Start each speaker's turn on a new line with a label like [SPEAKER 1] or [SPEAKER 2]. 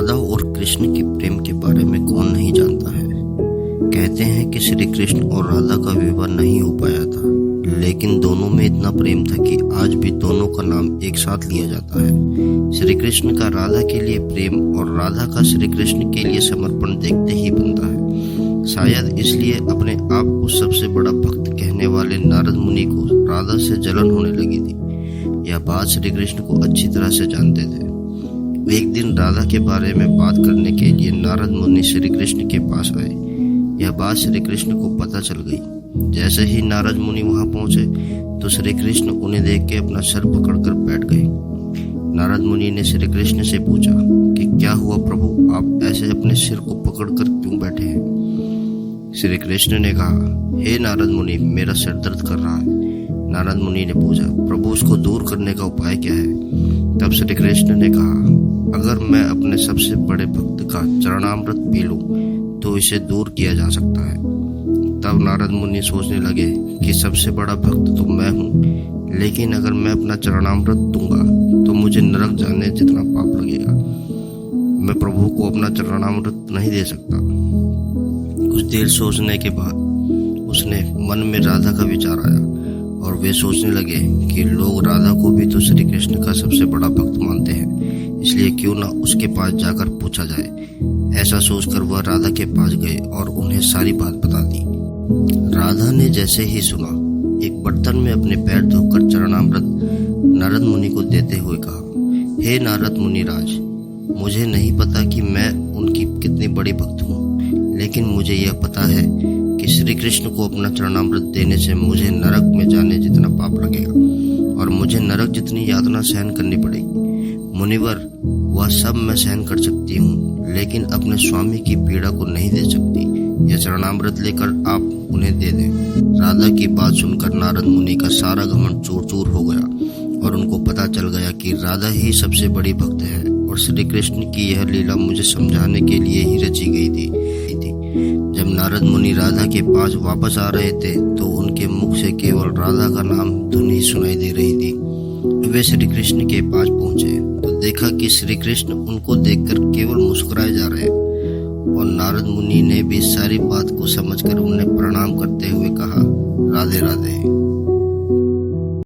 [SPEAKER 1] राधा और कृष्ण के प्रेम के बारे में कौन नहीं जानता है। कहते हैं कि श्री कृष्ण और राधा का विवाह नहीं हो पाया था, लेकिन दोनों में इतना प्रेम था कि आज भी दोनों का नाम एक साथ लिया जाता है। श्री कृष्ण का राधा के लिए प्रेम और राधा का श्री कृष्ण के लिए समर्पण देखते ही बनता है। शायद इसलिए अपने आप को सबसे बड़ा भक्त कहने वाले नारद मुनि को राधा से जलन होने लगी थी। यह बात श्री कृष्ण को अच्छी तरह से जानते थे। एक दिन राधा के बारे में बात करने के लिए नारद मुनि श्री कृष्ण के पास आए। यह बात श्री कृष्ण को पता चल गई। जैसे ही नारद मुनि वहां पहुंचे तो श्री कृष्ण उन्हें देख के अपना सर पकड़कर बैठ गए। नारद मुनि ने श्री कृष्ण से पूछा कि क्या हुआ प्रभु, आप ऐसे अपने सिर को पकड़कर क्यों बैठे हैं। श्री कृष्ण ने कहा, हे नारद मुनि, मेरा सिर दर्द कर रहा है। नारद मुनि ने पूछा, प्रभु उसको दूर करने का उपाय क्या है। तब श्री कृष्ण ने कहा, अगर मैं अपने सबसे बड़े भक्त का चरणामृत पी लूं तो इसे दूर किया जा सकता है। तब नारद मुनि सोचने लगे कि सबसे बड़ा भक्त तो मैं हूँ, लेकिन अगर मैं अपना चरणामृत दूंगा तो मुझे नरक जाने जितना पाप लगेगा। मैं प्रभु को अपना चरणामृत नहीं दे सकता। कुछ देर सोचने के बाद उसने मन में राधा का विचार आया और वे सोचने लगे कि लोग राधा को भी तो श्री कृष्ण का सबसे बड़ा भक्त मानते हैं, इसलिए क्यों ना उसके पास जाकर पूछा जाए। ऐसा सोचकर वह राधा के पास गए और उन्हें सारी बात बता दी। राधा ने जैसे ही सुना, एक बर्तन में अपने पैर धोकर चरणामृत नारद मुनि को देते हुए कहा, हे नारद मुनि राज, मुझे नहीं पता कि मैं उनकी कितनी बड़ी भक्त हूँ, लेकिन मुझे यह पता है कि श्री कृष्ण को अपना चरणामृत देने से मुझे नरक में जाने जितना पाप लगेगा और मुझे नरक जितनी यातना सहन करनी पड़ेगी। मुनिवर, वह सब मैं सहन कर सकती हूँ, लेकिन अपने स्वामी की पीड़ा को नहीं दे सकती। यह चरणामृत लेकर आप उन्हें दे दें। राधा की बात सुनकर नारद मुनि का सारा घमंड चूर चूर हो गया और उनको पता चल गया कि राधा ही सबसे बड़ी भक्त है और श्री कृष्ण की यह लीला मुझे समझाने के लिए ही रची गई थी। जब नारद मुनि राधा के पास वापस आ रहे थे तो उनके मुख से केवल राधा का नाम धुन ही सुनाई दे रही थी। वे श्री कृष्ण के पास पहुंचे तो देखा कि श्री कृष्ण उनको देखकर केवल मुस्कुराए जा रहे और नारद मुनि ने भी सारी बात को समझकर उन्हें प्रणाम करते हुए कहा, राधे राधे।